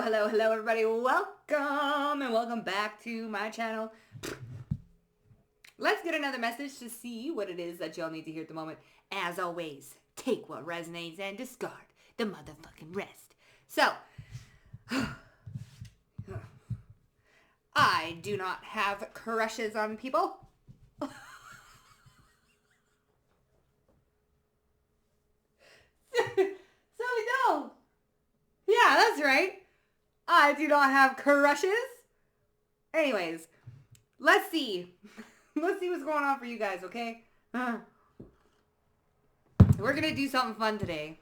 Hello, everybody. Welcome and welcome back to my channel. Let's get another message to see what it is that y'all need to hear at the moment. As always, take what resonates and discard the motherfucking rest. So, I do not have crushes on people. So no. Yeah, that's right. I do not have crushes. Anyways, let's see. Let's see what's going on for you guys, okay? We're going to do something fun today.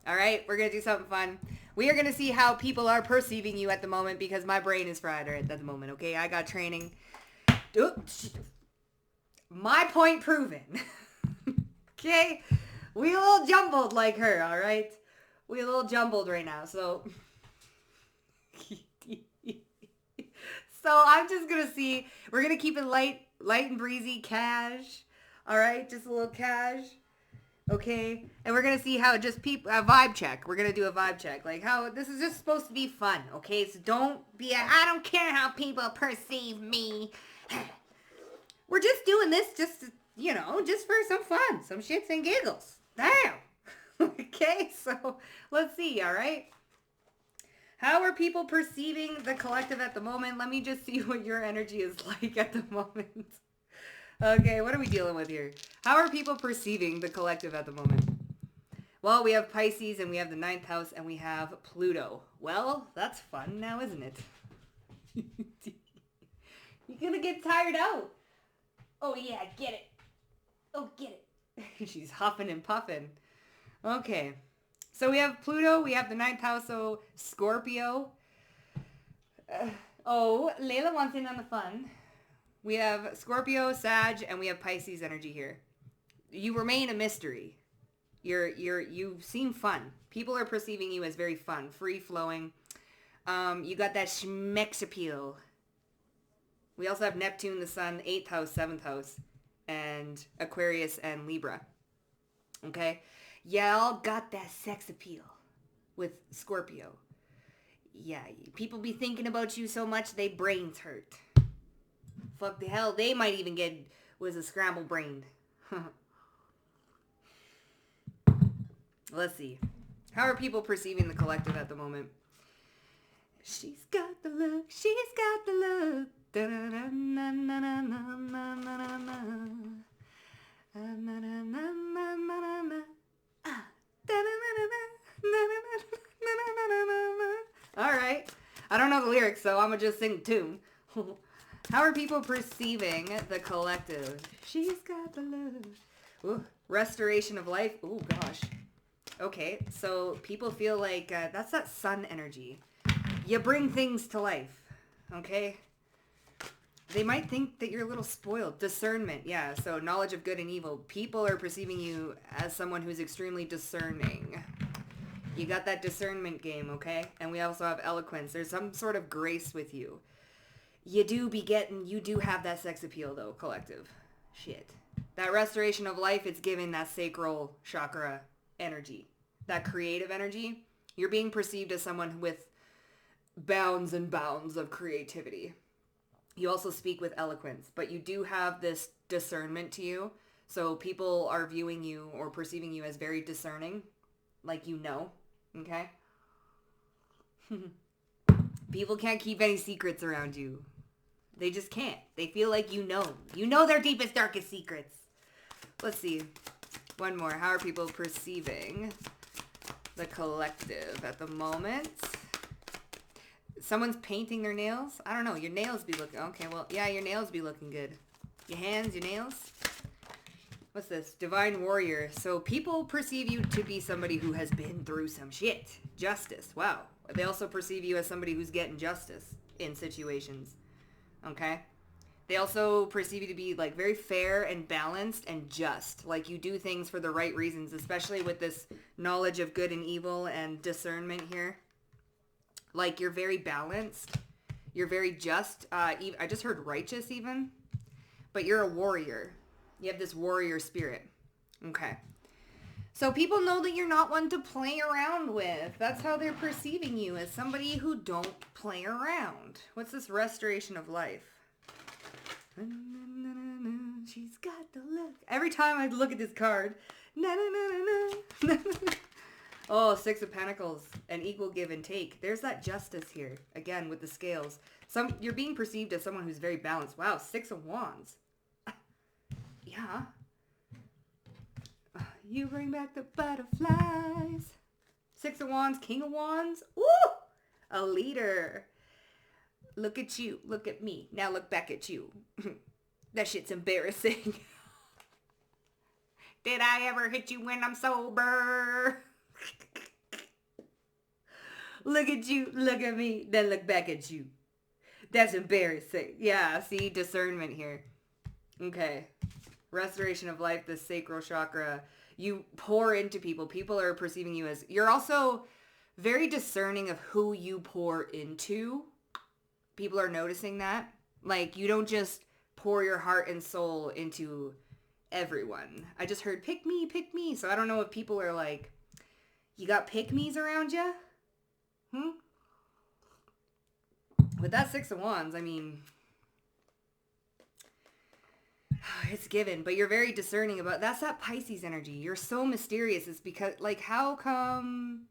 All right? We're going to do something fun. We are going to see how people are perceiving you at the moment because my brain is fried at the moment, okay? I got training. My point proven. Okay? We a little jumbled like her, all right? We a little jumbled right now, so... So I'm just going to see. We're going to keep it light and breezy, cash. All right? Just a little cash. Okay? And we're going to see how just people... A vibe check. We're going to do a vibe check. Like how... This is just supposed to be fun, okay? So don't be... I don't care how people perceive me. We're just doing this just, you know, just for some fun. Some shits and giggles. Damn. Okay? So let's see, all right? How are people perceiving the collective at the moment? Let me just see what your energy is like at the moment. Okay, what are we dealing with here? How are people perceiving the collective at the moment? Well, we have Pisces and we have the 9th house and we have Pluto. Well, that's fun now, isn't it? You're gonna get tired out. Oh yeah, get it. Oh, get it. She's huffing and puffing. Okay. So we have Pluto, we have the 9th house, so Scorpio. Layla wants in on the fun. We have Scorpio, Sag, and we have Pisces energy here. You remain a mystery. You seem fun. People are perceiving you as very fun, free-flowing. You got that schmex appeal. We also have Neptune, the Sun, 8th house, 7th house, and Aquarius and Libra. Okay? Y'all got that sex appeal with Scorpio. Yeah, people be thinking about you so much they brains hurt. Fuck the hell, they might even get was a scramble brained. Let's see. How are people perceiving the collective at the moment? She's got the look, she's got the look. All right. I don't know the lyrics, so I'm going to just sing the tune. How are people perceiving the collective? She's got the love. Ooh, restoration of life. Oh, gosh. Okay, so people feel like that's that sun energy. You bring things to life, okay? They might think that you're a little spoiled. Discernment, yeah. So knowledge of good and evil. People are perceiving you as someone who's extremely discerning. You got that discernment game, okay? And we also have eloquence. There's some sort of grace with you. You do have that sex appeal, though, collective. Shit. That restoration of life, it's giving that sacral chakra energy. That creative energy. You're being perceived as someone with bounds and bounds of creativity. You also speak with eloquence, but you do have this discernment to you. So people are viewing you or perceiving you as very discerning, like you know, okay? People can't keep any secrets around you. They just can't. They feel like you know. You know their deepest, darkest secrets. Let's see. One more. How are people perceiving the collective at the moment? Someone's painting their nails. I don't know. Your nails be looking... Okay, well, yeah, your nails be looking good. Your hands, your nails. What's this? Divine warrior. So people perceive you to be somebody who has been through some shit. Justice. Wow. They also perceive you as somebody who's getting justice in situations. Okay? They also perceive you to be like very fair and balanced and just. Like you do things for the right reasons, especially with this knowledge of good and evil and discernment here. Like, you're very balanced. You're very just. I just heard righteous even. But you're a warrior. You have this warrior spirit. Okay. So people know that you're not one to play around with. That's how they're perceiving you, as somebody who don't play around. What's this restoration of life? She's got the look. Every time I look at this card. Oh, Six of Pentacles. An equal give and take. There's that justice here. Again, with the scales. You're being perceived as someone who's very balanced. Wow, Six of Wands. Yeah. You bring back the butterflies. Six of Wands, King of Wands. Woo! A leader. Look at you. Look at me. Now look back at you. That shit's embarrassing. Did I ever hit you when I'm sober? Look at you. Look at me. Then look back at you. That's embarrassing. Yeah, see? Discernment here. Okay. Restoration of life, the sacral chakra. You pour into people. People are perceiving you as... You're also very discerning of who you pour into. People are noticing that. Like, you don't just pour your heart and soul into everyone. I just heard, pick me, pick me. So I don't know if people are like, you got pick-me's around you? With that Six of Wands, I mean... It's given, but you're very discerning about... That's that Pisces energy. You're so mysterious. It's because, like, how come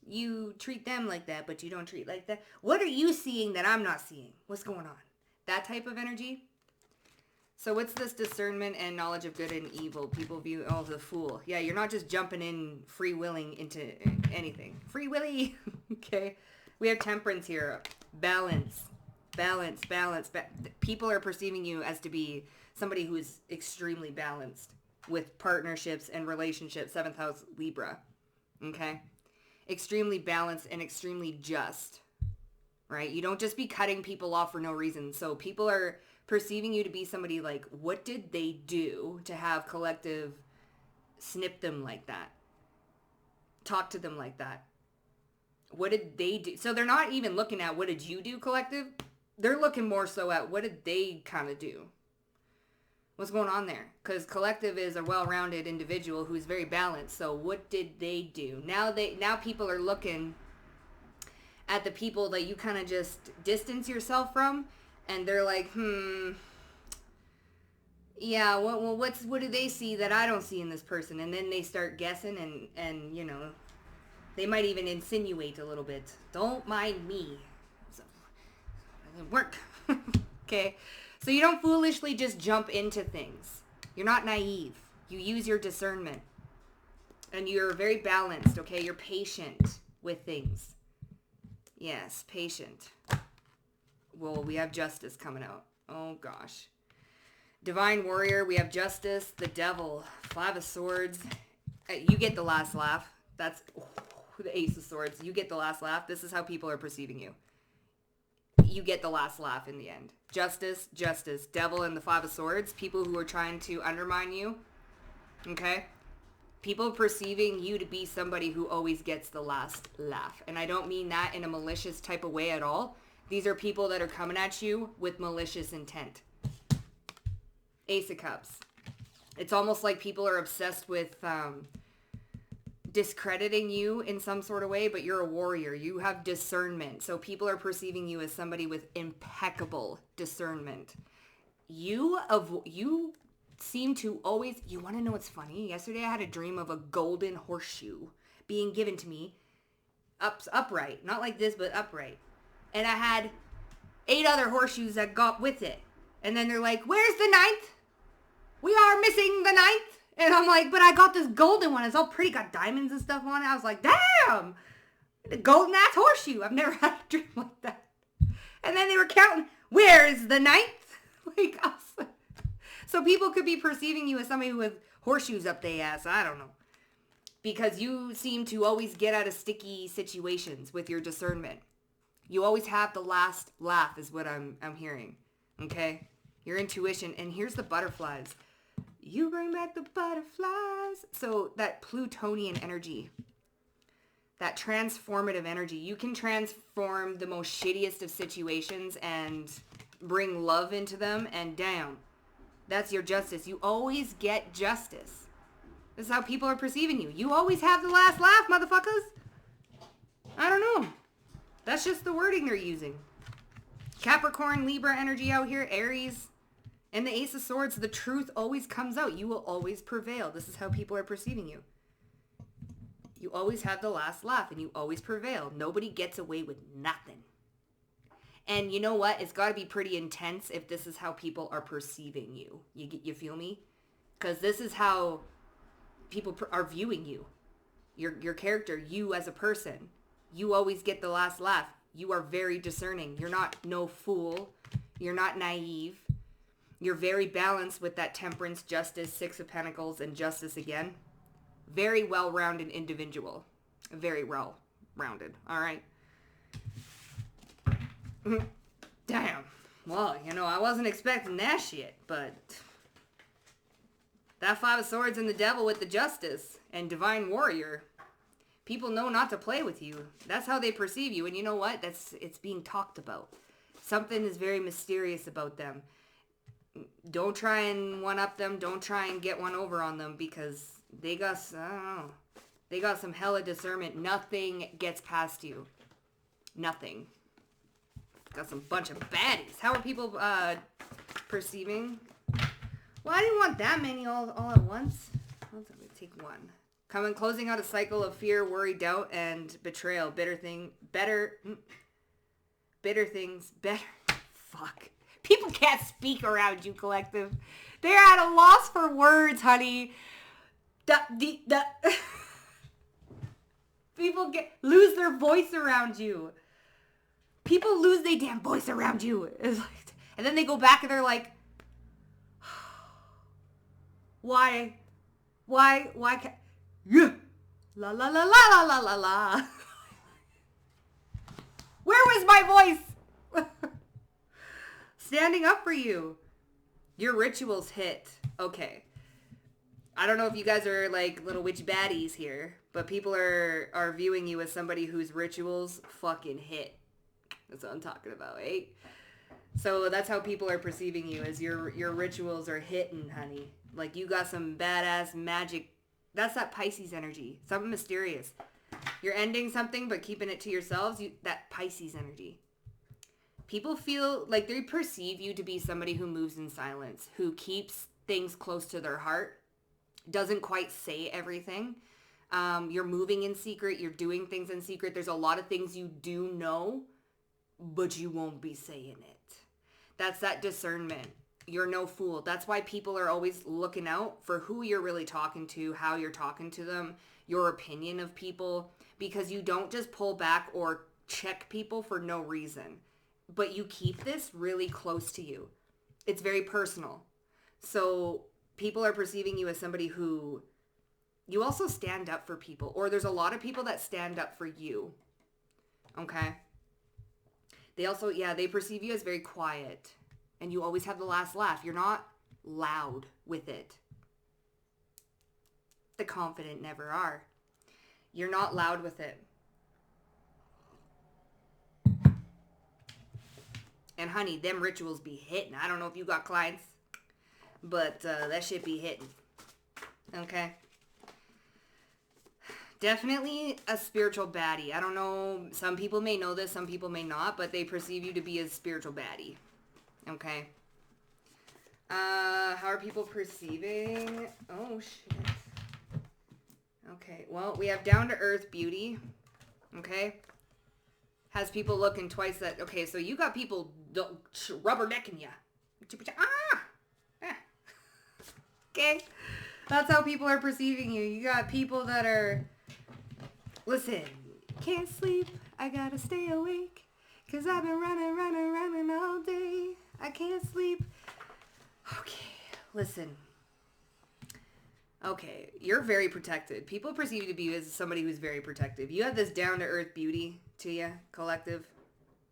you treat them like that, but you don't treat like that? What are you seeing that I'm not seeing? What's going on? That type of energy. So what's this discernment and knowledge of good and evil? People view, oh, the Fool. Yeah, you're not just jumping in free-willing into anything. Free willy. Okay. We have Temperance here. Balance. Balance, balance. People are perceiving you as to be somebody who is extremely balanced with partnerships and relationships. 7th house, Libra. Okay? Extremely balanced and extremely just. Right? You don't just be cutting people off for no reason. So people are perceiving you to be somebody like, what did they do to have collective snip them like that? Talk to them like that. What did they do? So they're not even looking at what did you do, collective? They're looking more so at what did they kind of do? What's going on there? Because collective is a well-rounded individual who's very balanced. So what did they do? Now people are looking at the people that you kind of just distance yourself from, and they're like, yeah, what do they see that I don't see in this person? And then they start guessing, and you know, they might even insinuate a little bit. Don't mind me. So, it didn't work. Okay. So you don't foolishly just jump into things. You're not naive. You use your discernment. And you're very balanced, okay? You're patient with things. Yes, patient. Well, we have Justice coming out. Oh, gosh. Divine Warrior, we have Justice, the Devil, 5 of Swords. You get the last laugh. That's the Ace of Swords. You get the last laugh. This is how people are perceiving you. You get the last laugh in the end. Justice, Justice, Devil, and the 5 of Swords. People who are trying to undermine you. Okay? People perceiving you to be somebody who always gets the last laugh. And I don't mean that in a malicious type of way at all. These are people that are coming at you with malicious intent. Ace of Cups. It's almost like people are obsessed with discrediting you in some sort of way, but you're a warrior. You have discernment. So people are perceiving you as somebody with impeccable discernment. You seem to always... You want to know what's funny? Yesterday I had a dream of a golden horseshoe being given to me upright. Not like this, but upright. And I had 8 other horseshoes that got with it. And then they're like, where's the 9th? We are missing the 9th. And I'm like, but I got this golden one. It's all pretty. Got diamonds and stuff on it. I was like, damn. The golden ass horseshoe. I've never had a dream like that. And then they were counting, where's the 9th? Like, so people could be perceiving you as somebody who has horseshoes up their ass. I don't know. Because you seem to always get out of sticky situations with your discernment. You always have the last laugh is what I'm hearing. Okay? Your intuition. And here's the butterflies. You bring back the butterflies. So that Plutonian energy. That transformative energy. You can transform the most shittiest of situations and bring love into them. And damn. That's your justice. You always get justice. This is how people are perceiving you. You always have the last laugh, motherfuckers. I don't know. That's just the wording they're using. Capricorn, Libra energy out here, Aries. And the Ace of Swords, the truth always comes out. You will always prevail. This is how people are perceiving you. You always have the last laugh and you always prevail. Nobody gets away with nothing. And you know what? It's got to be pretty intense if this is how people are perceiving you. You feel me? Because this is how people are viewing you. Your character, you as a person. You always get the last laugh. You are very discerning. You're not no fool. You're not naive. You're very balanced with that temperance, justice, Six of Pentacles, and justice again. Very well-rounded individual. Very well-rounded. All right. Damn. Well, I wasn't expecting that shit, but that Five of Swords and the Devil with the Justice and Divine Warrior, people know not to play with you. That's how they perceive you, and you know what? It's being talked about. Something is very mysterious about them. Don't try and one-up them. Don't try and get one over on them because they got, I don't know, they got some hella discernment. Nothing gets past you. Nothing. Got some bunch of baddies. How are people perceiving? Well, I didn't want that many all at once. I'm going to take one. Closing out a cycle of fear, worry, doubt, and betrayal. Fuck. People can't speak around you, collective. They're at a loss for words, honey. People lose their voice around you. People lose their damn voice around you. It's like, and then they go back and they're like, why can't, yeah, la la la la la la la la. Where was my voice? Standing up for you. Your rituals hit. Okay. I don't know if you guys are like little witch baddies here, but people are viewing you as somebody whose rituals fucking hit. That's what I'm talking about, eh? So that's how people are perceiving you, as your rituals are hitting, honey. Like you got some badass magic. That's that Pisces energy. Something mysterious. You're ending something but keeping it to yourselves. That Pisces energy. People feel like they perceive you to be somebody who moves in silence, who keeps things close to their heart, doesn't quite say everything. You're moving in secret. You're doing things in secret. There's a lot of things you do know, but you won't be saying it. That's that discernment. You're no fool. That's why people are always looking out for who you're really talking to, how you're talking to them, your opinion of people, because you don't just pull back or check people for no reason. But you keep this really close to you. It's very personal. So people are perceiving you as somebody who you also stand up for people. Or there's a lot of people that stand up for you. Okay? They also, they perceive you as very quiet. And you always have the last laugh. You're not loud with it. The confident never are. You're not loud with it. And honey, them rituals be hitting. I don't know if you got clients, but that shit be hitting. Okay? Definitely a spiritual baddie. I don't know. Some people may know this. Some people may not. But they perceive you to be a spiritual baddie. Okay? How are people perceiving? Oh, shit. Okay. Well, we have down-to-earth beauty. Okay? Has people looking twice that... Okay, so you got people rubbernecking you. Okay? That's how people are perceiving you. You got people that are... Listen, can't sleep. I gotta stay awake. 'Cause I've been running all day. I can't sleep. Okay, listen. Okay, you're very protected. People perceive you to be as somebody who's very protective. You have this down-to-earth beauty to you, collective.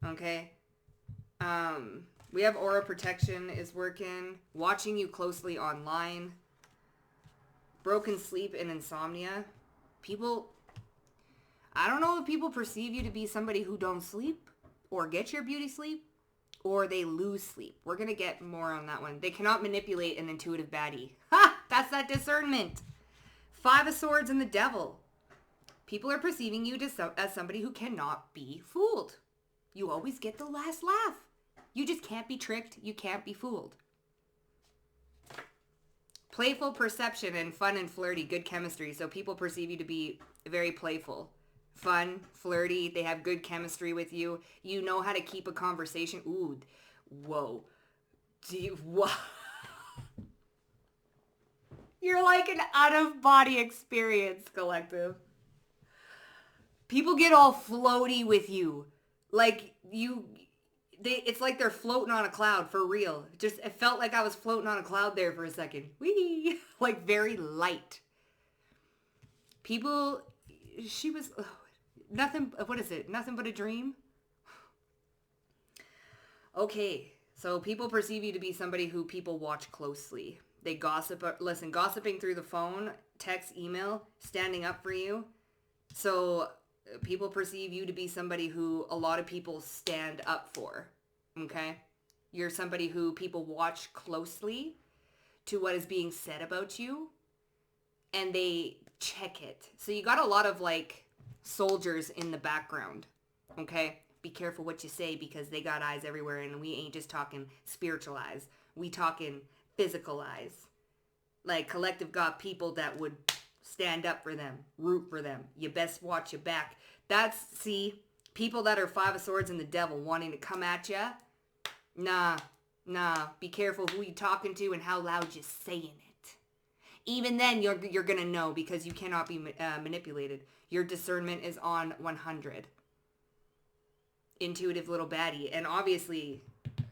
Okay? We have aura protection is working. Watching you closely online. Broken sleep and insomnia. People... I don't know if people perceive you to be somebody who don't sleep or get your beauty sleep or they lose sleep. We're going to get more on that one. They cannot manipulate an intuitive baddie. Ha! That's that discernment. Five of Swords and the Devil. People are perceiving you as somebody who cannot be fooled. You always get the last laugh. You just can't be tricked. You can't be fooled. Playful perception and fun and flirty, good chemistry. So people perceive you to be very playful, fun, flirty. They have good chemistry with you. You know how to keep a conversation. Ooh, whoa. What? You're like an out-of-body experience, collective. People get all floaty with you. Like, it's like they're floating on a cloud, for real. It felt like I was floating on a cloud there for a second. Whee! Like, very light. People, nothing, what is it? Nothing but a dream? Okay, so people perceive you to be somebody who people watch closely. They gossip, gossiping through the phone, text, email, standing up for you. So people perceive you to be somebody who a lot of people stand up for, okay? You're somebody who people watch closely to what is being said about you, and they check it. So you got a lot of, like, soldiers in the background, okay? Be careful what you say because they got eyes everywhere, and we ain't just talking spiritual eyes. We talking physical eyes. Like, collective got people that would stand up for them, root for them. You best watch your back. See, people that are Five of Swords and the Devil wanting to come at you. Nah. Be careful who you talking to and how loud you're saying it. Even then, you're gonna know because you cannot be manipulated. Your discernment is on 100. Intuitive little baddie. And obviously,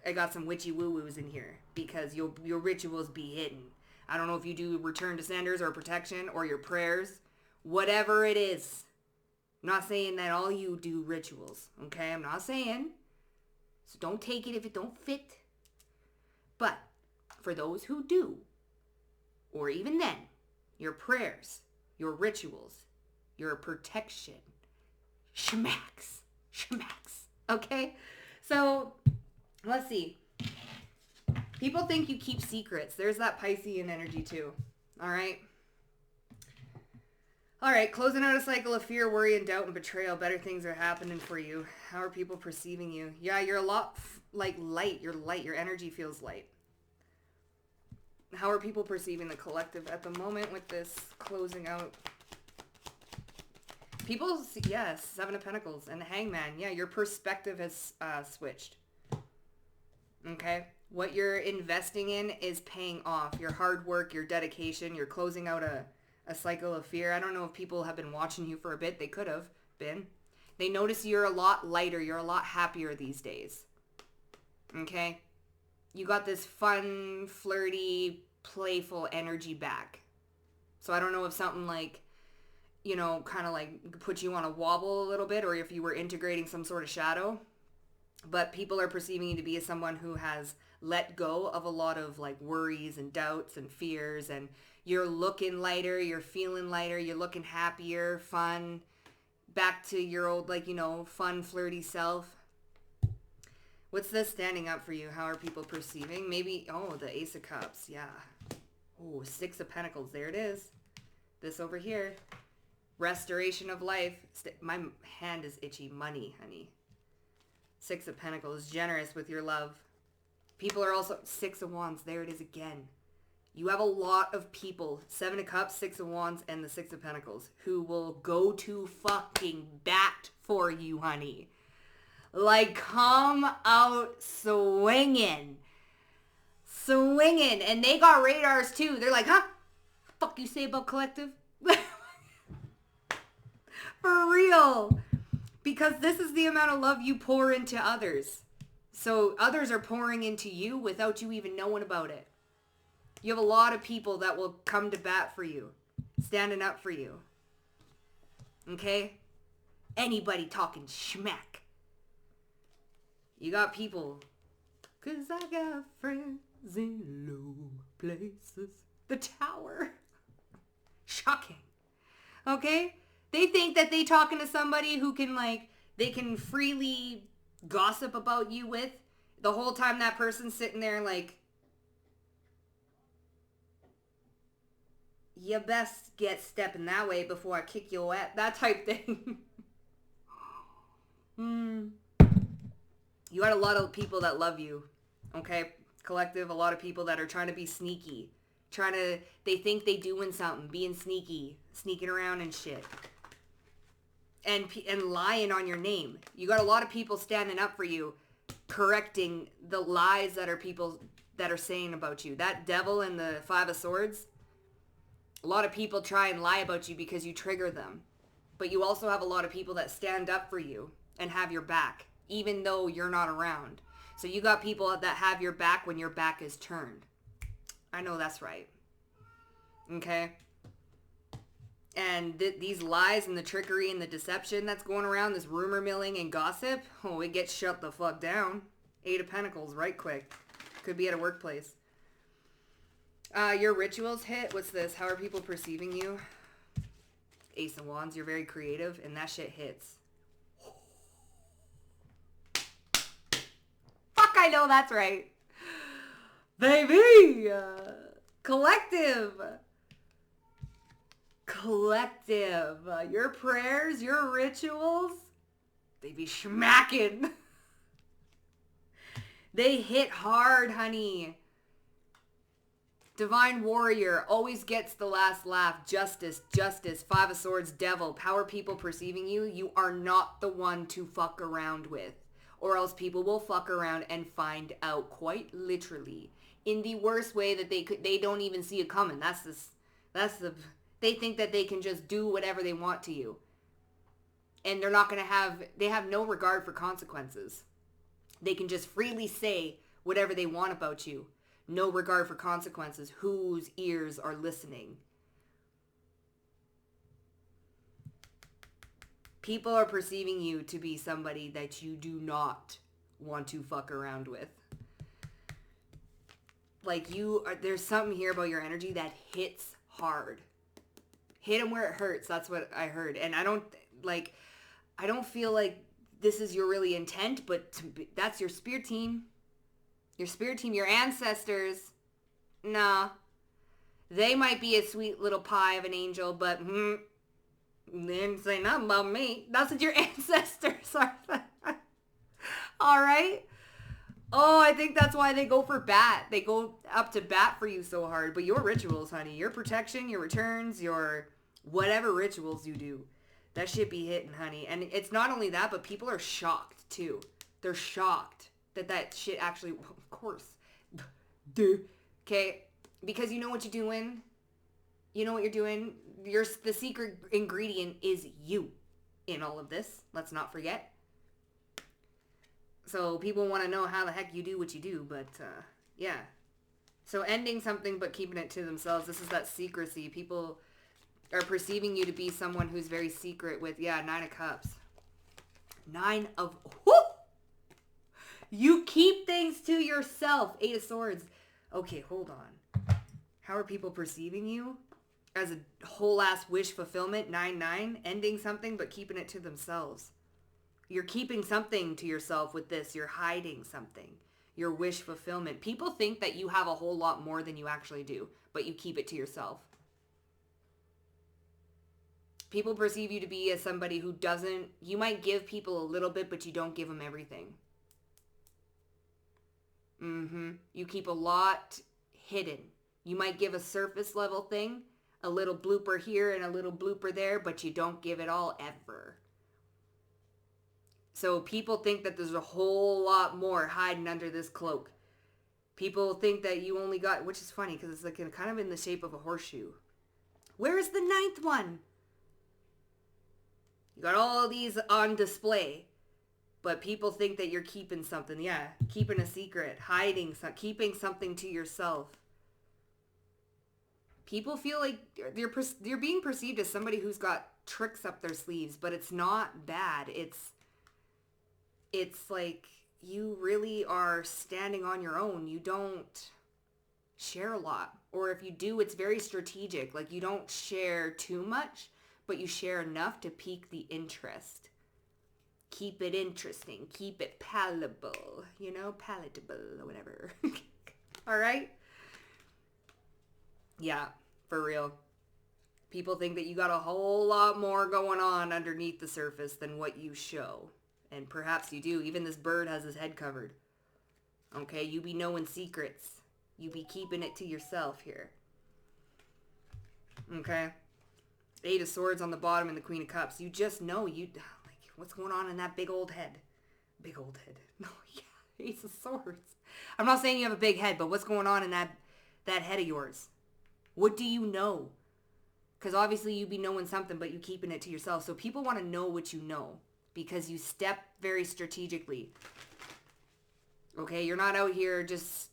I got some witchy woo-woos in here because your rituals be hidden. I don't know if you do return to senders or protection or your prayers. Whatever it is. I'm not saying that all you do rituals, okay? I'm not saying. So don't take it if it don't fit. But for those who do, or even then, your prayers, your rituals, your protection, schmacks, okay? So, let's see. People think you keep secrets. There's that Piscean energy too, all right? All right, closing out a cycle of fear, worry, and doubt and betrayal. Better things are happening for you. How are people perceiving you? Yeah, you're a lot like light. You're light. Your energy feels light. How are people perceiving the collective at the moment with this closing out? People, yes, Seven of Pentacles and the Hangman. Yeah, your perspective has switched. Okay? What you're investing in is paying off. Your hard work, your dedication, you're closing out a cycle of fear. I don't know if people have been watching you for a bit. They could have been. They notice you're a lot lighter. You're a lot happier these days. Okay? You got this fun, flirty, playful energy back. So I don't know if something like, you know, kind of like put you on a wobble a little bit or if you were integrating some sort of shadow. But people are perceiving you to be as someone who has let go of a lot of like worries and doubts and fears, and you're looking lighter, you're feeling lighter, you're looking happier, fun, back to your old, like, you know, fun, flirty self. What's this standing up for you? How are people perceiving? Maybe, oh, the Ace of Cups, yeah. Oh, Six of Pentacles, there it is. This over here. Restoration of life. My hand is itchy. Money, honey. Six of Pentacles, generous with your love. People are also, Six of Wands, there it is again. You have a lot of people, Seven of Cups, Six of Wands, and the Six of Pentacles, who will go to fucking bat for you, honey. Like, come out swinging. And they got radars, too. They're like, huh? Fuck you say about collective? For real. Because this is the amount of love you pour into others. So others are pouring into you without you even knowing about it. You have a lot of people that will come to bat for you. Standing up for you. Okay? Anybody talking schmack. You got people. 'Cause I got friends in low places. The Tower. Shocking. Okay? They think that they talking to somebody who can, like, they can freely gossip about you with. The whole time that person's sitting there, like, you best get stepping that way before I kick your ass. That type thing. You got a lot of people that love you. Okay? Collective, a lot of people that are trying to be sneaky. They think they doing something, being sneaky, sneaking around and shit. And lying on your name. You got a lot of people standing up for you, correcting the lies that are people that are saying about you. That devil and the 5 of Swords, a lot of people try and lie about you because you trigger them. But you also have a lot of people that stand up for you and have your back, even though you're not around. So you got people that have your back when your back is turned. I know that's right. Okay? And these lies and the trickery and the deception that's going around, this rumor milling and gossip, oh, it gets shut the fuck down. 8 of Pentacles, right quick. Could be at a workplace. Your rituals hit. What's this? How are people perceiving you? Ace of Wands, you're very creative, and that shit hits. Fuck, I know that's right. Baby! Collective. Your prayers, your rituals, they be schmacking. They hit hard, honey. Divine Warrior always gets the last laugh. Justice, 5 of Swords, Devil. How are people perceiving you? You are not the one to fuck around with. Or else people will fuck around and find out, quite literally. In the worst way that they don't even see it coming. They think that they can just do whatever they want to you. And they have no regard for consequences. They can just freely say whatever they want about you. No regard for consequences. Whose ears are listening? People are perceiving you to be somebody that you do not want to fuck around with. Like there's something here about your energy that hits hard. Hit them where it hurts. That's what I heard. And I don't feel like this is your really intent, but that's your spirit team. Your spirit team, your ancestors. Nah. They might be a sweet little pie of an angel, but they didn't say nothing about me. That's what your ancestors are. All right? Oh, I think that's why they go for bat. They go up to bat for you so hard. But your rituals, honey, your protection, your returns, your whatever rituals you do, that shit be hitting, honey. And it's not only that, but people are shocked, too. They're shocked that shit actually, of course. Okay? Because you know what you're doing. You know what you're doing. The secret ingredient is you in all of this. Let's not forget. So people want to know how the heck you do what you do, but yeah. So ending something but keeping it to themselves. This is that secrecy. People are perceiving you to be someone who's very secret with, 9 of Cups. 9 of... Whoo! You keep things to yourself. 8 of Swords. Okay, hold on. How are people perceiving you? As a whole ass wish fulfillment. 9-9. Ending something but keeping it to themselves. You're keeping something to yourself with this. You're hiding something. Your wish fulfillment. People think that you have a whole lot more than you actually do, but you keep it to yourself. People perceive you to be as somebody who doesn't... You might give people a little bit, but you don't give them everything. You keep a lot hidden. You might give a surface level thing, a little blooper here and a little blooper there, but you don't give it all ever. So people think that there's a whole lot more hiding under this cloak. People think that you only got, which is funny because it's like kind of in the shape of a horseshoe. Where is the 9th one? You got all these on display, but people think that you're keeping something. Yeah, keeping a secret, hiding, keeping something to yourself. People feel like you're being perceived as somebody who's got tricks up their sleeves, but it's not bad. It's like you really are standing on your own. You don't share a lot. Or if you do, it's very strategic. Like you don't share too much, but you share enough to pique the interest. Keep it interesting. Keep it palatable. Palatable or whatever. All right? Yeah, for real. People think that you got a whole lot more going on underneath the surface than what you show. And perhaps you do. Even this bird has his head covered. Okay, you be knowing secrets. You be keeping it to yourself here. Okay? Eight of Swords on the bottom and the Queen of Cups. You just know. What's going on in that big old head? Big old head. No, yeah. Ace of Swords. I'm not saying you have a big head, but what's going on in that head of yours? What do you know? Because obviously you be knowing something, but you keeping it to yourself. So people want to know what you know because you step very strategically. Okay, you're not out here just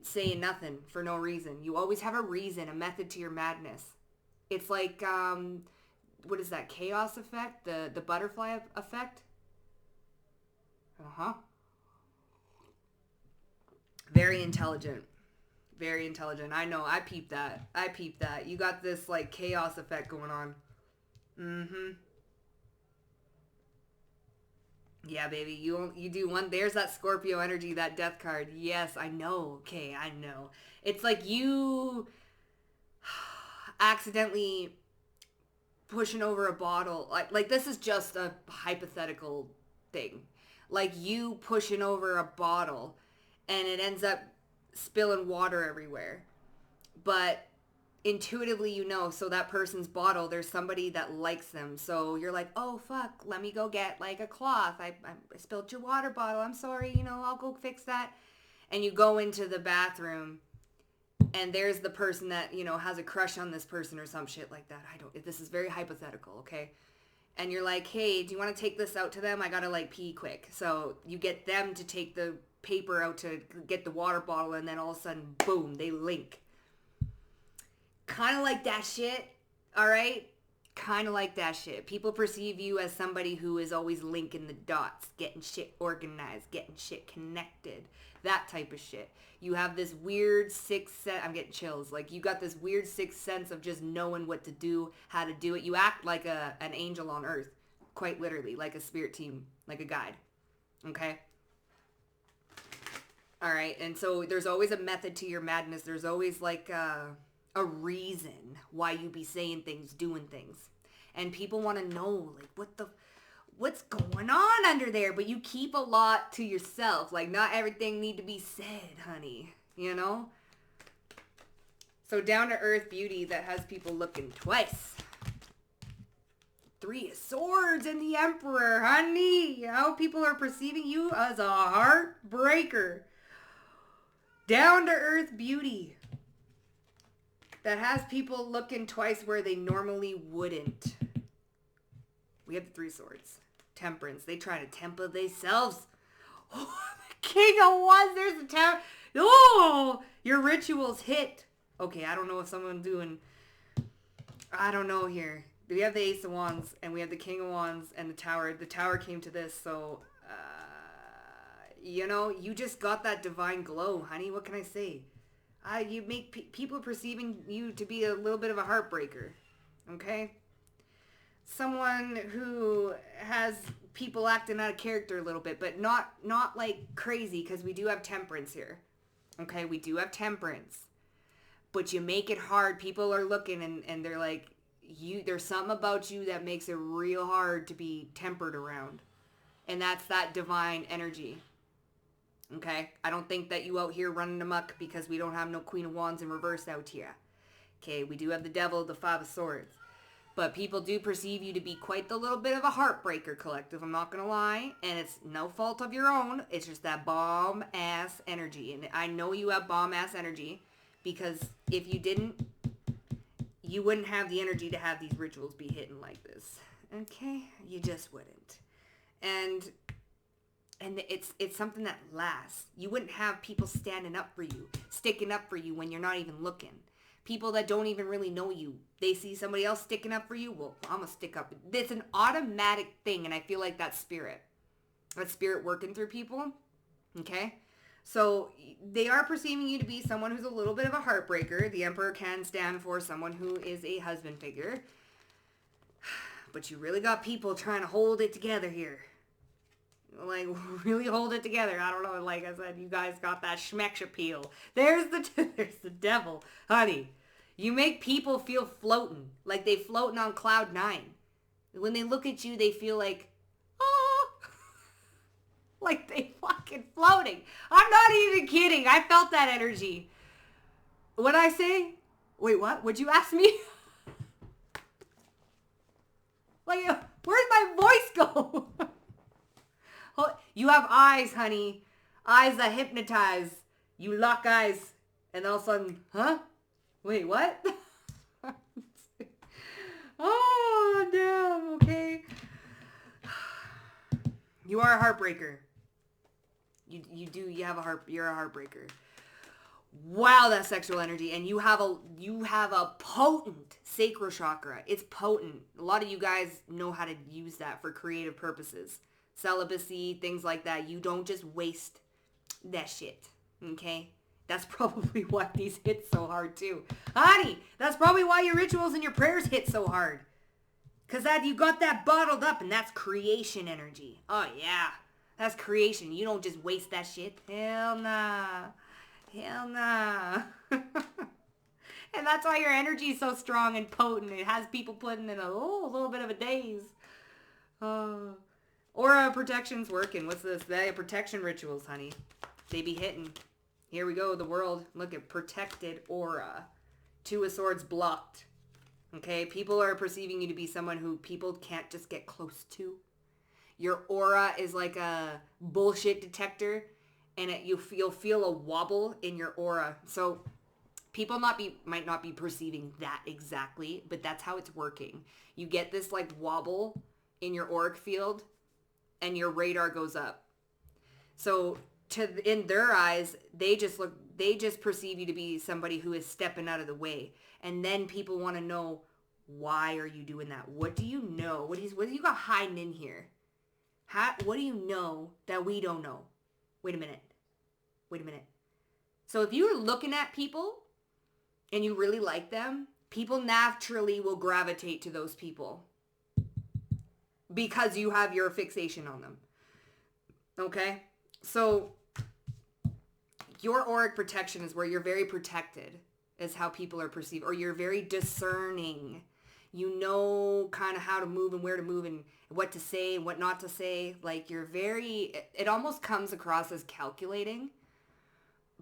saying nothing for no reason. You always have a reason, a method to your madness. It's like, what is that, chaos effect? The butterfly effect? Uh-huh. Very intelligent. Very intelligent. I know. I peeped that. You got this, like, chaos effect going on. Mm-hmm. Yeah, baby. You do one. There's that Scorpio energy, that death card. Yes, I know. Okay, I know. It's like you accidentally pushing over a bottle. Like this is just a hypothetical thing. Like you pushing over a bottle and it ends up spilling water everywhere. But intuitively you know, so that person's bottle, there's somebody that likes them. So you're like, oh, fuck, let me go get like a cloth. I spilled your water bottle. I'm sorry, I'll go fix that. And you go into the bathroom and there's the person that, has a crush on this person or some shit like that. This is very hypothetical, okay? And you're like, hey, do you want to take this out to them? I gotta like pee quick. So you get them to take the paper out to get the water bottle and then all of a sudden, boom, they link. Kind of like that shit, all right? Kind of like that shit. People perceive you as somebody who is always linking the dots, getting shit organized, getting shit connected, that type of shit. You have this weird sixth sense. I'm getting chills. Like, you got this weird sixth sense of just knowing what to do, how to do it. You act like an angel on earth, quite literally, like a spirit team, like a guide, okay? All right, and so there's always a method to your madness. There's always like a reason why you be saying things, doing things. And people want to know, like, what's going on under there? But you keep a lot to yourself. Like, not everything need to be said, honey, So down-to-earth beauty that has people looking twice. Three of Swords and the Emperor, honey. How people are perceiving you as a heartbreaker. Down-to-earth beauty that has people looking twice where they normally wouldn't. We have the Three Swords. Temperance. They try to temper themselves. Oh, the King of Wands. There's the tower. Oh, your rituals hit. Okay, I don't know if someone's doing... I don't know here. We have the Ace of Wands, and we have the King of Wands, and the Tower. The Tower came to this, so... you just got that divine glow, honey. What can I say? You make people perceiving you to be a little bit of a heartbreaker, okay? Someone who has people acting out of character a little bit, but not like crazy, because we do have temperance here, okay? We do have temperance, but you make it hard. People are looking and they're like, there's something about you that makes it real hard to be tempered around, and that's that divine energy. Okay, I don't think that you out here running amok because we don't have no Queen of Wands in reverse out here. Okay, we do have the Devil, the Five of Swords. But people do perceive you to be quite the little bit of a heartbreaker, collective. I'm not going to lie. And it's no fault of your own. It's just that bomb-ass energy. And I know you have bomb-ass energy because if you didn't, you wouldn't have the energy to have these rituals be hitting like this. Okay? You just wouldn't. And it's something that lasts. You wouldn't have people standing up for you, sticking up for you when you're not even looking. People that don't even really know you, they see somebody else sticking up for you, well, I'm going to stick up. It's an automatic thing, and I feel like that's spirit working through people, okay? So they are perceiving you to be someone who's a little bit of a heartbreaker. The Emperor can stand for someone who is a husband figure. But you really got people trying to hold it together here. Like, really hold it together. I don't know. Like I said, you guys got that schmeck appeal. There's the devil. Honey, You make people feel floating, like they floating on cloud 9. When they look at you, they feel like, oh, like they fucking floating. I'm not even kidding. I felt that energy. What'd I say? Wait, what? Would you ask me? Like, where'd my voice go? You have eyes, honey. Eyes that hypnotize. You lock eyes, and all of a sudden, huh? Wait, what? Oh, damn, okay. You are a heartbreaker. You have a you're a heartbreaker. Wow, that sexual energy. And you have a potent sacral chakra. It's potent. A lot of you guys know how to use that for creative purposes. Celibacy, things like that. You don't just waste that shit. Okay? That's probably why these hit so hard too. Honey, that's probably why your rituals and your prayers hit so hard. Because you got that bottled up, and that's creation energy. Oh, yeah. That's creation. You don't just waste that shit. Hell nah. Hell nah. And that's why your energy is so strong and potent. It has people putting in a little bit of a daze. Aura protection's working. What's this? They have protection rituals, honey. They be hitting. Here we go, the world. Look at protected aura. 2 of Swords blocked. Okay, people are perceiving you to be someone who people can't just get close to. Your aura is like a bullshit detector, and you'll feel a wobble in your aura. So people might not be perceiving that exactly, but that's how it's working. You get this like wobble in your auric field, and your radar goes up. So in their eyes, they just perceive you to be somebody who is stepping out of the way. And then people want to know, why are you doing that? What do you know? What do you got hiding in here? What do you know that we don't know? Wait a minute. So if you're looking at people and you really like them, people naturally will gravitate to those people because you have your fixation on them. Okay? So your auric protection is where you're very protected, is how people are perceived, or you're very discerning. You know kind of how to move and where to move and what to say and what not to say. Like you're it almost comes across as calculating,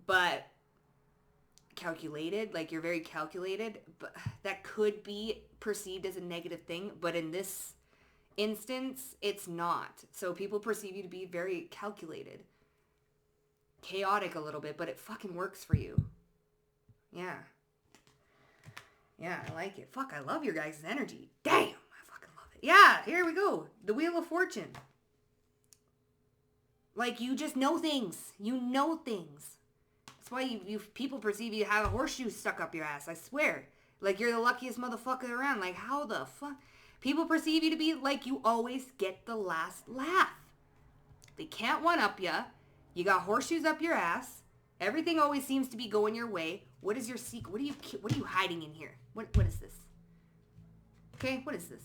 but calculated, like you're very calculated, but that could be perceived as a negative thing. But in this instance, it's not. So people perceive you to be very calculated. Chaotic a little bit, but it fucking works for you. Yeah. Yeah, I like it. Fuck, I love your guys' energy. Damn, I fucking love it. Yeah, here we go. The Wheel of Fortune. Like, you just know things. You know things. That's why you people perceive you have a horseshoe stuck up your ass. I swear. Like, you're the luckiest motherfucker around. Like, how the fuck? People perceive you to be like you always get the last laugh. They can't one-up ya. You got horseshoes up your ass. Everything always seems to be going your way. What is your secret? What are you hiding in here? What is this? Okay, what is this?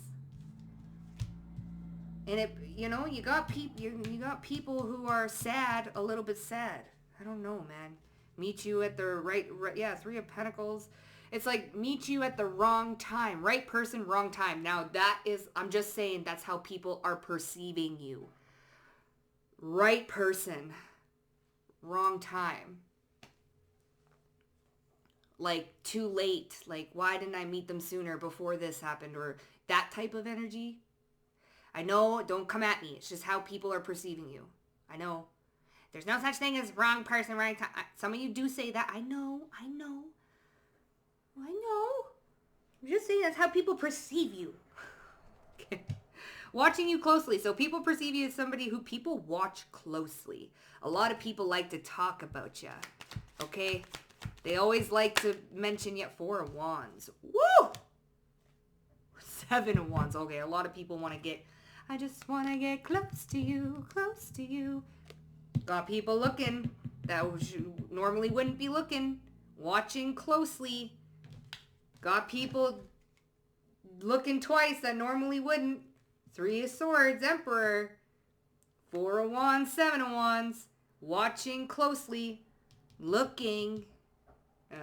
And you got people who are sad, a little bit sad. I don't know, man. Meet you at the right 3 of Pentacles. It's like meet you at the wrong time. Right person, wrong time. Now I'm just saying that's how people are perceiving you. Right person, wrong time. Like too late. Like why didn't I meet them sooner before this happened? Or that type of energy. I know, don't come at me. It's just how people are perceiving you. I know. There's no such thing as wrong person, right time. Some of you do say that. I know. I'm just saying that's how people perceive you. Okay. Watching you closely. So people perceive you as somebody who people watch closely. A lot of people like to talk about you. Okay? They always like to mention you. 4 of Wands. Woo! 7 of Wands. Okay, a lot of people want to get... I just want to get close to you, close to you. Got people looking that normally wouldn't be looking. Watching closely. Got people looking twice that normally wouldn't. 3 of Swords, Emperor. 4 of Wands, 7 of Wands. Watching closely. Looking.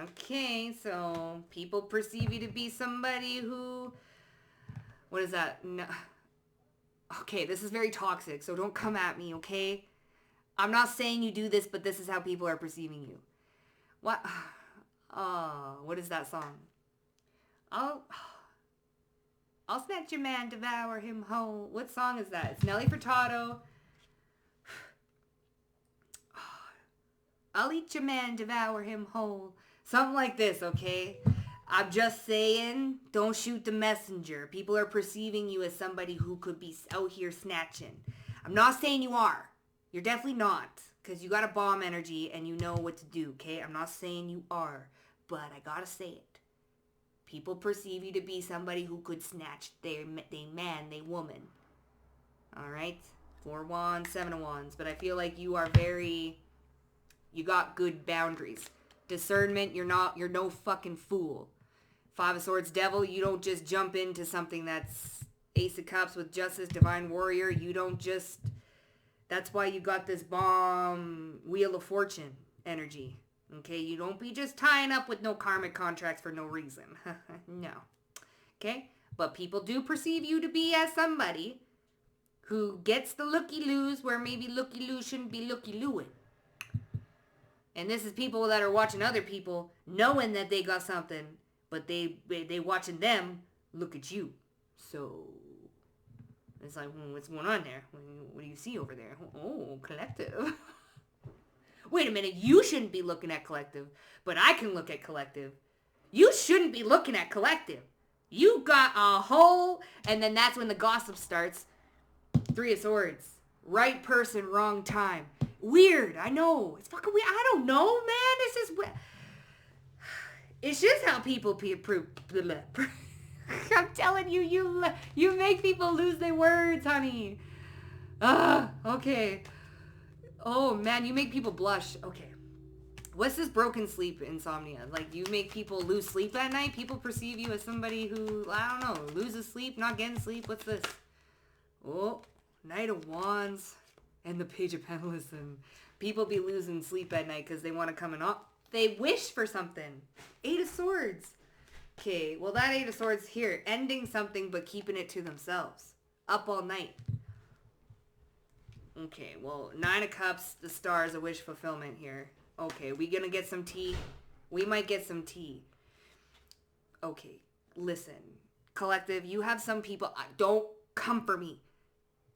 Okay, so people perceive you to be somebody who... What is that? No. Okay, this is very toxic, so don't come at me, okay? I'm not saying you do this, but this is how people are perceiving you. What? Oh, what is that song? I'll snatch your man, devour him whole. What song is that? It's Nelly Furtado. I'll eat your man, devour him whole. Something like this, okay? I'm just saying, don't shoot the messenger. People are perceiving you as somebody who could be out here snatching. I'm not saying you are. You're definitely not. Because you got a bomb energy and you know what to do, okay? I'm not saying you are. But I gotta say it. People perceive you to be somebody who could snatch their man, their woman. Alright? 4 wands, 7 of wands. But I feel like you are very... You got good boundaries. Discernment, you're no fucking fool. 5 of swords, devil, you don't just jump into something that's Ace of Cups with justice, divine warrior. You don't just... That's why you got this bomb wheel of fortune energy. Okay, you don't be just tying up with no karmic contracts for no reason. No. Okay? But people do perceive you to be as somebody who gets the looky-loos where maybe looky-loo shouldn't be looky-looing. And this is people that are watching other people knowing that they got something, but they watching them look at you. So it's like, what's going on there? What do you see over there? Oh, collective. Wait a minute, you shouldn't be looking at collective, but I can look at collective. You shouldn't be looking at collective. You got a whole, and then that's when the gossip starts. 3 of swords. Right person, wrong time. Weird, I know. It's fucking weird. I don't know, man. It's just how people I'm telling you, you make people lose their words, honey. Okay. Oh, man, you make people blush. Okay. What's this broken sleep insomnia? Like, you make people lose sleep at night? People perceive you as somebody who, I don't know, loses sleep, not getting sleep? What's this? Oh, Knight of Wands and the Page of Pentacles. And people be losing sleep at night because they want to come in up. They wish for something. 8 of Swords. Okay, well, that 8 of Swords here, ending something but keeping it to themselves. Up all night. Okay, well, 9 of Cups, the stars, a wish fulfillment here. Okay, we gonna get some tea? We might get some tea. Okay, listen. Collective, you have some people... Don't come for me.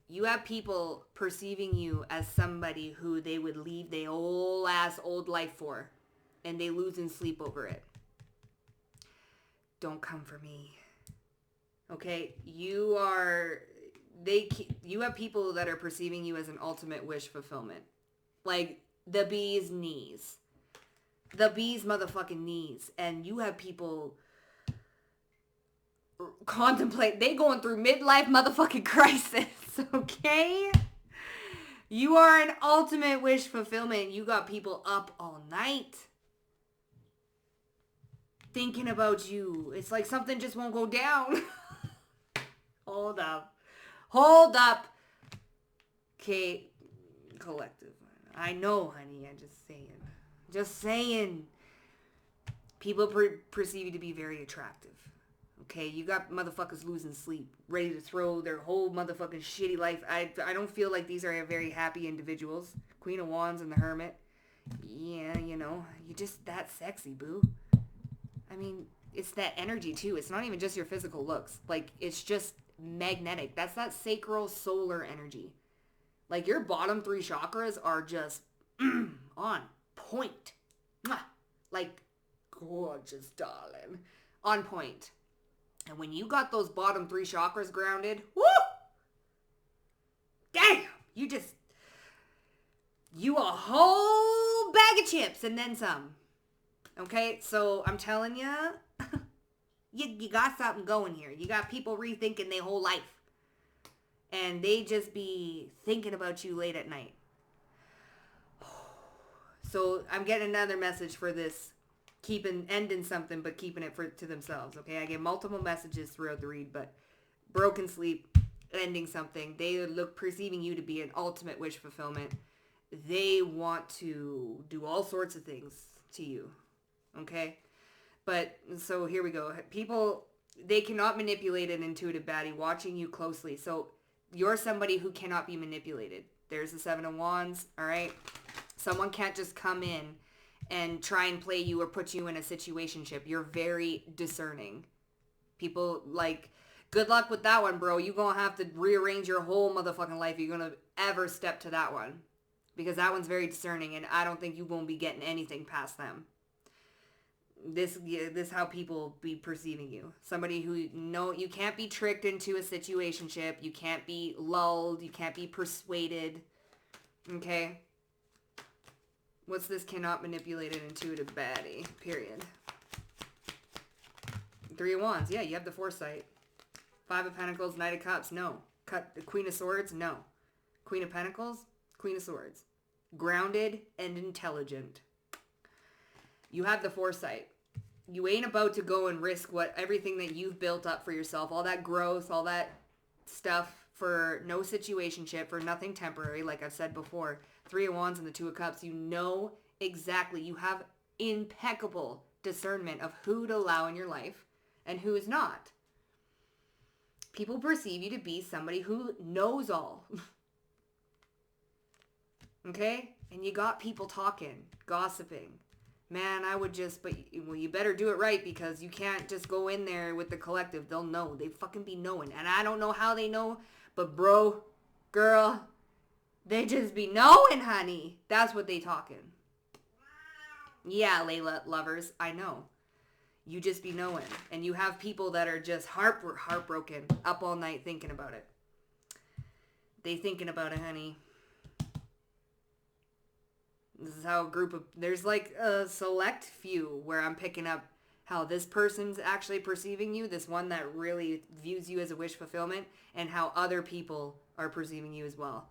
You have people perceiving you as somebody who they would leave their old life for. And they losing sleep over it. Don't come for me. Okay, you have people that are perceiving you as an ultimate wish fulfillment. Like the bee's knees. The bee's motherfucking knees. And you have people contemplate. They going through midlife motherfucking crisis. Okay? You are an ultimate wish fulfillment. You got people up all night thinking about you. It's like something just won't go down. Hold up. Okay, collective. I know, honey. I'm just saying. People perceive you to be very attractive. Okay, you got motherfuckers losing sleep, ready to throw their whole motherfucking shitty life. I don't feel like these are very happy individuals. Queen of Wands and the Hermit. Yeah, you're just that sexy, boo. I mean, it's that energy too. It's not even just your physical looks. Like, it's just magnetic. That's that sacral solar energy. Like, your bottom 3 chakras are just on point. Mwah. Like, gorgeous, darling. On point. And when you got those bottom 3 chakras grounded, woo! Damn! You a whole bag of chips and then some. Okay, so I'm telling you, you got something going here. You got people rethinking their whole life. And they just be thinking about you late at night. So I'm getting another message for this. Ending something, but keeping it to themselves. Okay, I get multiple messages throughout the read, but broken sleep, ending something. They perceiving you to be an ultimate wish fulfillment. They want to do all sorts of things to you. Okay? But, so here we go. People, they cannot manipulate an intuitive baddie watching you closely. So, you're somebody who cannot be manipulated. There's the Seven of Wands, all right? Someone can't just come in and try and play you or put you in a situationship. You're very discerning. People, like, good luck with that one, bro. You're going to have to rearrange your whole motherfucking life if you're going to ever step to that one. Because that one's very discerning, and I don't think you're going to be getting anything past them. This how people be perceiving you. Somebody who, no, you can't be tricked into a situationship. You can't be lulled. You can't be persuaded. Okay? What's this cannot manipulate an intuitive baddie? Period. Three of Wands. Yeah, you have the foresight. Five of Pentacles, Knight of Cups. No. Queen of Swords. No. Queen of Pentacles. Queen of Swords. Grounded and intelligent. You have the foresight. You ain't about to go and risk everything that you've built up for yourself, all that growth, all that stuff for no situationship, for nothing temporary, like I've said before. Three of Wands and the Two of Cups. You know exactly. You have impeccable discernment of who to allow in your life and who is not. People perceive you to be somebody who knows all. Okay? And you got people talking, gossiping. Man, I would just, well, you better do it right because you can't just go in there with the collective. They'll know. They fucking be knowing. And I don't know how they know, but bro, girl, they just be knowing, honey. That's what they talking. Yeah, Layla lovers, I know. You just be knowing. And you have people that are just heartbroken, up all night thinking about it. They thinking about it, honey. This is how there's like a select few where I'm picking up how this person's actually perceiving you, this one that really views you as a wish fulfillment, and how other people are perceiving you as well.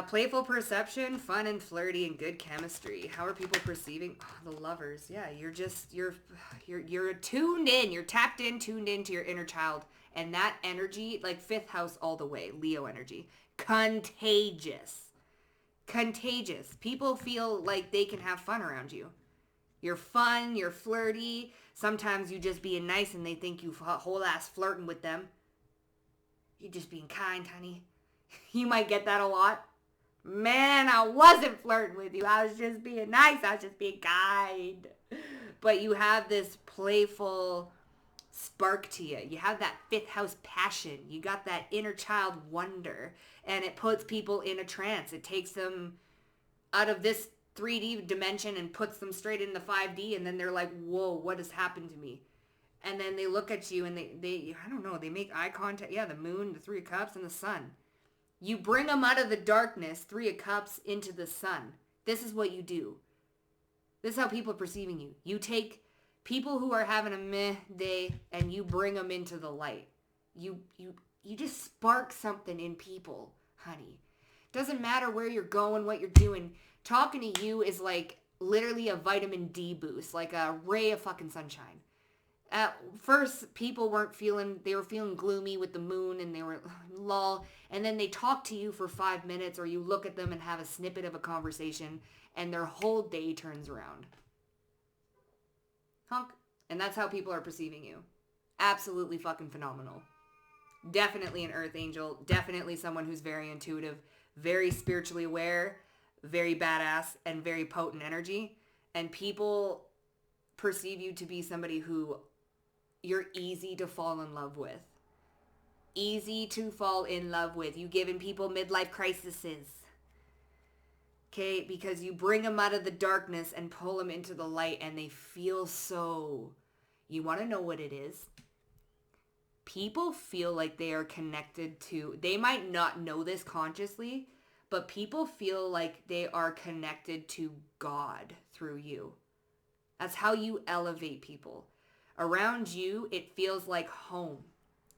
Playful perception, fun and flirty, and good chemistry. How are people perceiving? Oh, the lovers. Yeah, you're tuned in. You're tapped in, tuned into your inner child. And that energy, like fifth house all the way, Leo energy. Contagious. Contagious. People feel like they can have fun around you. You're fun, you're flirty. Sometimes you just being nice and they think you whole ass flirting with them. You're just being kind, honey. You might get that a lot. Man, I wasn't flirting with you. I was just being nice. I was just being kind. But you have this playful spark to you. You have that fifth house passion. You got that inner child wonder. And it puts people in a trance. It takes them out of this 3D dimension and puts them straight into 5D. And then they're like, whoa, what has happened to me? And then they look at you and they I don't know, they make eye contact. Yeah, the moon, the Three of Cups, and the sun. You bring them out of the darkness, Three of Cups, into the sun. This is what you do. This is how people are perceiving you. You take people who are having a meh day and you bring them into the light. You just spark something in people, honey. Doesn't matter where you're going, what you're doing. Talking to you is like literally a vitamin D boost, like a ray of fucking sunshine. At first, people they were feeling gloomy with the moon and they were lol. And then they talk to you for 5 minutes or you look at them and have a snippet of a conversation and their whole day turns around. Honk. And that's how people are perceiving you. Absolutely fucking phenomenal. Definitely an earth angel. Definitely someone who's very intuitive, very spiritually aware, very badass, and very potent energy. And people perceive you to be somebody who you're easy to fall in love with. Easy to fall in love with. You giving people midlife crises. Okay, because you bring them out of the darkness and pull them into the light and they feel so... You want to know what it is? People feel like they are connected to... They might not know this consciously, but people feel like they are connected to God through you. That's how you elevate people. Around you, it feels like home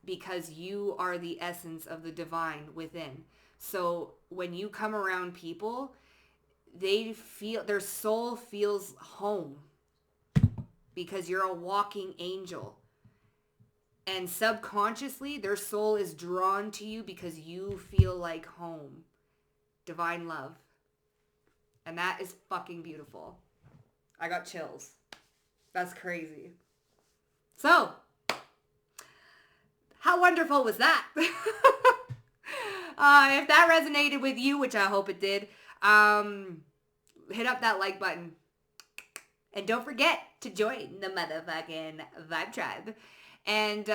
because you are the essence of the divine within. So when you come around people, their soul feels home because you're a walking angel. And subconsciously, their soul is drawn to you because you feel like home. Divine love. And that is fucking beautiful. I got chills. That's crazy. So, how wonderful was that? If that resonated with you, which I hope it did, hit up that like button. And don't forget to join the motherfucking Vibe Tribe. And,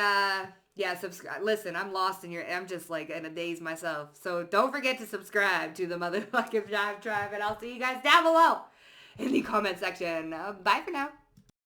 yeah, subscribe. Listen, I'm lost I'm just like in a daze myself. So don't forget to subscribe to the motherfucking Vibe Tribe. And I'll see you guys down below in the comment section. Bye for now.